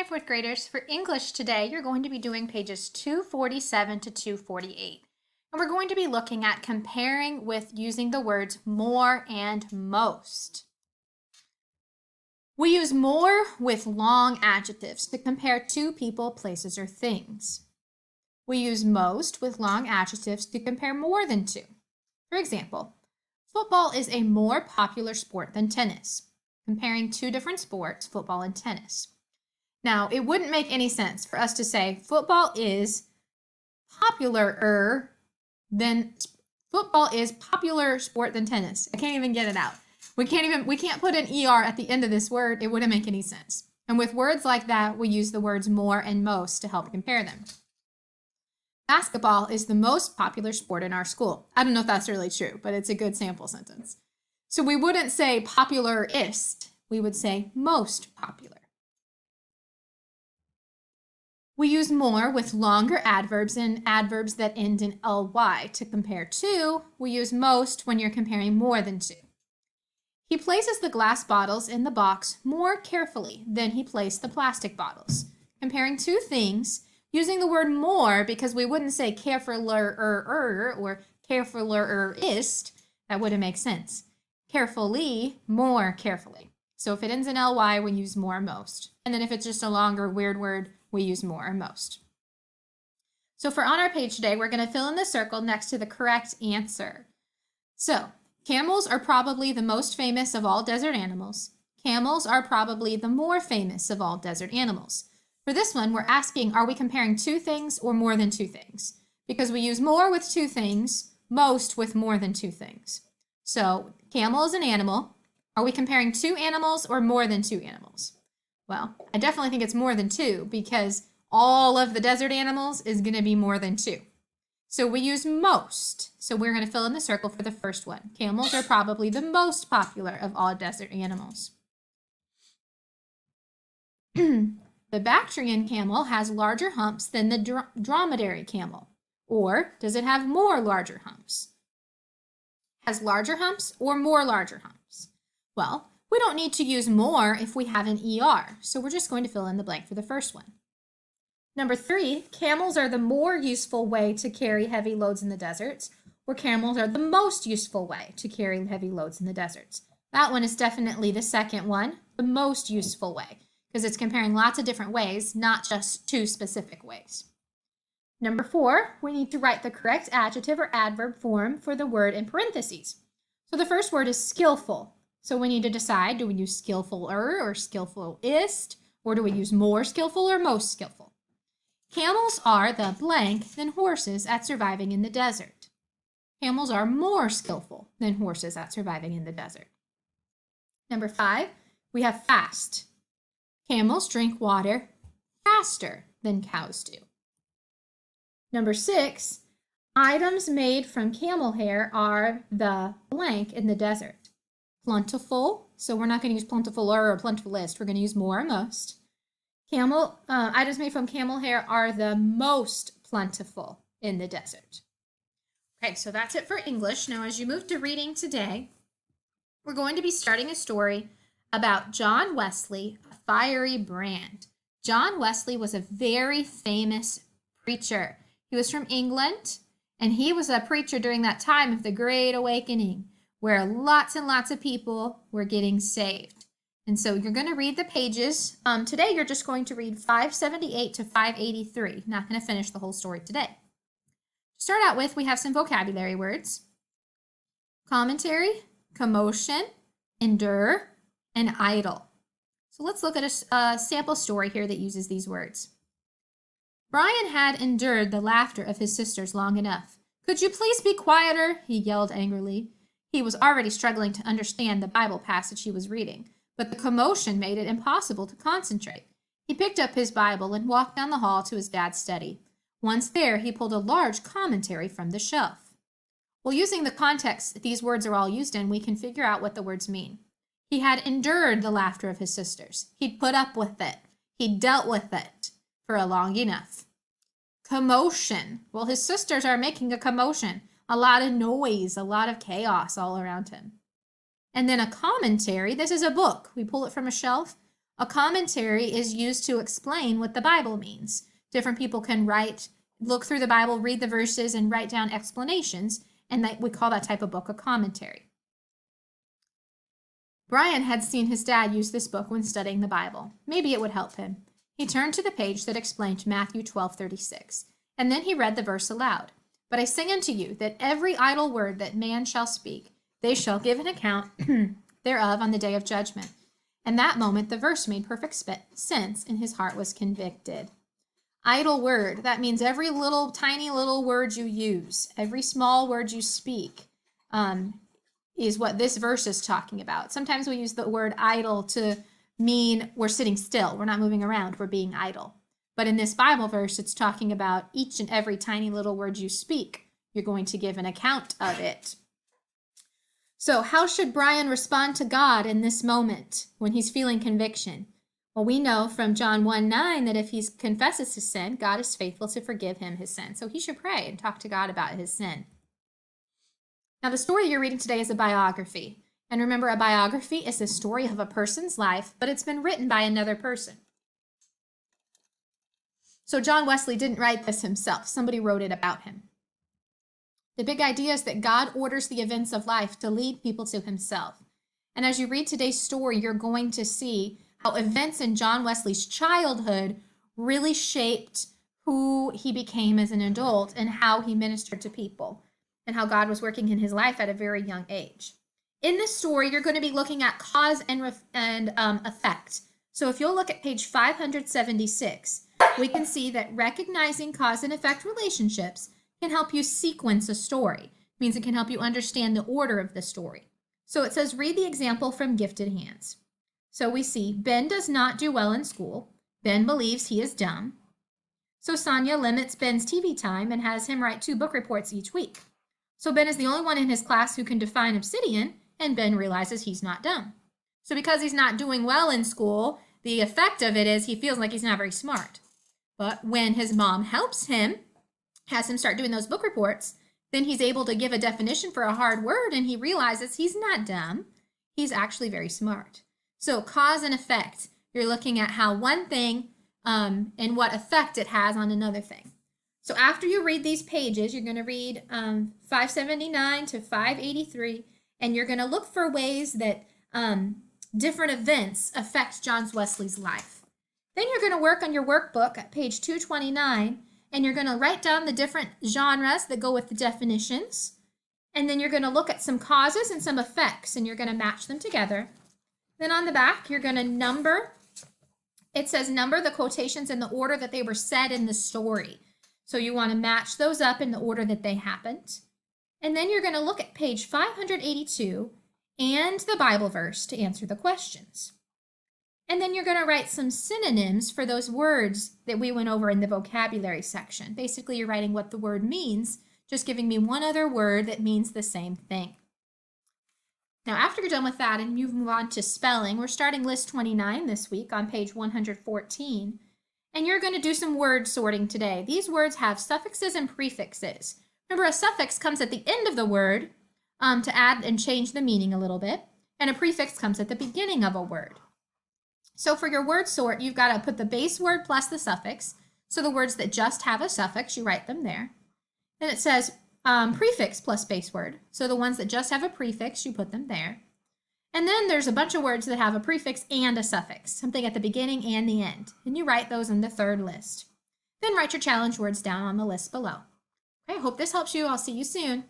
fourth graders, for English today, you're going to be doing pages 247 to 248. And we're going to be looking at comparing with using the words more and most. We use more with long adjectives to compare two people, places, or things. We use most with long adjectives to compare more than two. For example, football is a more popular sport than tennis, comparing two different sports, football and tennis. Now, it wouldn't make any sense for us to say football is popular sport than tennis. I can't even get it out. We can't put an ER at the end of this word. It wouldn't make any sense. And with words like that, we use the words more and most to help compare them. Basketball is the most popular sport in our school. I don't know if that's really true, but it's a good sample sentence. So we wouldn't say popularist. We would say most popular. We use more with longer adverbs and adverbs that end in ly to compare to. We use most when you're comparing more than two. He places the glass bottles in the box more carefully than he placed the plastic bottles. Comparing two things using the word more, because we wouldn't say carefuler or carefulerist. That wouldn't make sense. Carefully, more carefully. So if it ends in ly, we use more most. And then if it's just a longer weird word, we use more or most. So for on our page today, we're going to fill in the circle next to the correct answer. So camels are probably the most famous of all desert animals. Camels are probably the more famous of all desert animals. For this one, we're asking, are we comparing two things or more than two things? Because we use more with two things, most with more than two things. So camel is an animal. Are we comparing two animals or more than two animals? Well, I definitely think it's more than two because all of the desert animals is going to be more than two. So we use most. So we're going to fill in the circle for the first one. Camels are probably the most popular of all desert animals. The Bactrian camel has larger humps than the dromedary camel. Or does it have more larger humps? Has larger humps or more larger humps? Well, we don't need to use more if we have an ER, so we're just going to fill in the blank for the first one. Number 3, camels are the more useful way to carry heavy loads in the deserts, or camels are the most useful way to carry heavy loads in the deserts. That one is definitely the second one, the most useful way, because it's comparing lots of different ways, not just two specific ways. Number 4, we need to write the correct adjective or adverb form for the word in parentheses. So the first word is skillful. So we need to decide, do we use skillfuler or skillfulist, or do we use more skillful or most skillful? Camels are the blank than horses at surviving in the desert. Camels are more skillful than horses at surviving in the desert. Number 5, we have fast. Camels drink water faster than cows do. Number 6, items made from camel hair are the blank in the desert. Plentiful, so we're not going to use plentifuler or plentifulist. We're going to use more or most. Items made from camel hair are the most plentiful in the desert. Okay, so that's it for English. Now, as you move to reading today, we're going to be starting a story about John Wesley, a fiery brand. John Wesley was a very famous preacher. He was from England, and he was a preacher during that time of the Great Awakening, where lots and lots of people were getting saved. And so you're going to read the pages. Today, you're just going to read 578 to 583. Not going to finish the whole story today. To start out with, we have some vocabulary words. Commentary, commotion, endure, and idle. So let's look at a sample story here that uses these words. Brian had endured the laughter of his sisters long enough. "Could you please be quieter?" he yelled angrily. He was already struggling to understand the Bible passage he was reading, but the commotion made it impossible to concentrate. He picked up his Bible and walked down the hall to his dad's study. Once there, he pulled a large commentary from the shelf. Well, using the context these words are all used in, we can figure out what the words mean. He had endured the laughter of his sisters. He'd put up with it. He'd dealt with it for long enough. Commotion. Well, his sisters are making a commotion. A lot of noise, a lot of chaos all around him. And then a commentary. This is a book. We pull it from a shelf. A commentary is used to explain what the Bible means. Different people can look through the Bible, read the verses, and write down explanations, and we call that type of book a commentary. Brian had seen his dad use this book when studying the Bible. Maybe it would help him. He turned to the page that explained Matthew 12:36, and then he read the verse aloud. But I say unto you that every idle word that man shall speak, they shall give an account thereof on the day of judgment. And that moment the verse made perfect sense, and his heart was convicted. Idle word, that means every tiny little word you use, every small word you speak, is what this verse is talking about. Sometimes we use the word idle to mean we're sitting still, we're not moving around, we're being idle. But in this Bible verse, it's talking about each and every tiny little word you speak. You're going to give an account of it. So how should Brian respond to God in this moment when he's feeling conviction? Well, we know from John 1:9 that if he confesses his sin, God is faithful to forgive him his sin. So he should pray and talk to God about his sin. Now, the story you're reading today is a biography. And remember, a biography is the story of a person's life, but it's been written by another person. So John Wesley didn't write this himself. Somebody wrote it about him. The big idea is that God orders the events of life to lead people to himself. And as you read today's story, you're going to see how events in John Wesley's childhood really shaped who he became as an adult and how he ministered to people and how God was working in his life at a very young age. In this story, you're going to be looking at cause and effect. So if you'll look at page 576, we can see that recognizing cause and effect relationships can help you sequence a story. It means it can help you understand the order of the story. So it says, read the example from Gifted Hands. So we see, Ben does not do well in school. Ben believes he is dumb. So Sonia limits Ben's TV time and has him write 2 book reports each week. So Ben is the only one in his class who can define obsidian, and Ben realizes he's not dumb. So because he's not doing well in school, the effect of it is he feels like he's not very smart. But when his mom helps him, has him start doing those book reports, then he's able to give a definition for a hard word, and he realizes he's not dumb. He's actually very smart. So cause and effect, you're looking at how one thing and what effect it has on another thing. So after you read these pages, you're going to read 579 to 583, and you're going to look for ways that different events affect John Wesley's life. Then you're going to work on your workbook at page 229, and you're going to write down the different genres that go with the definitions. And then you're going to look at some causes and some effects, and you're going to match them together. Then on the back, you're going to number. It says number the quotations in the order that they were said in the story. So you want to match those up in the order that they happened. And then you're going to look at page 582 and the Bible verse to answer the questions. And then you're going to write some synonyms for those words that we went over in the vocabulary section. Basically, you're writing what the word means, just giving me one other word that means the same thing. Now, after you're done with that and you move on to spelling, we're starting list 29 this week on page 114. And you're going to do some word sorting today. These words have suffixes and prefixes. Remember, a suffix comes at the end of the word to add and change the meaning a little bit. And a prefix comes at the beginning of a word. So for your word sort, you've got to put the base word plus the suffix. So the words that just have a suffix, you write them there. Then it says prefix plus base word. So the ones that just have a prefix, you put them there. And then there's a bunch of words that have a prefix and a suffix, something at the beginning and the end. And you write those in the third list. Then write your challenge words down on the list below. Okay, hope this helps you. I'll see you soon.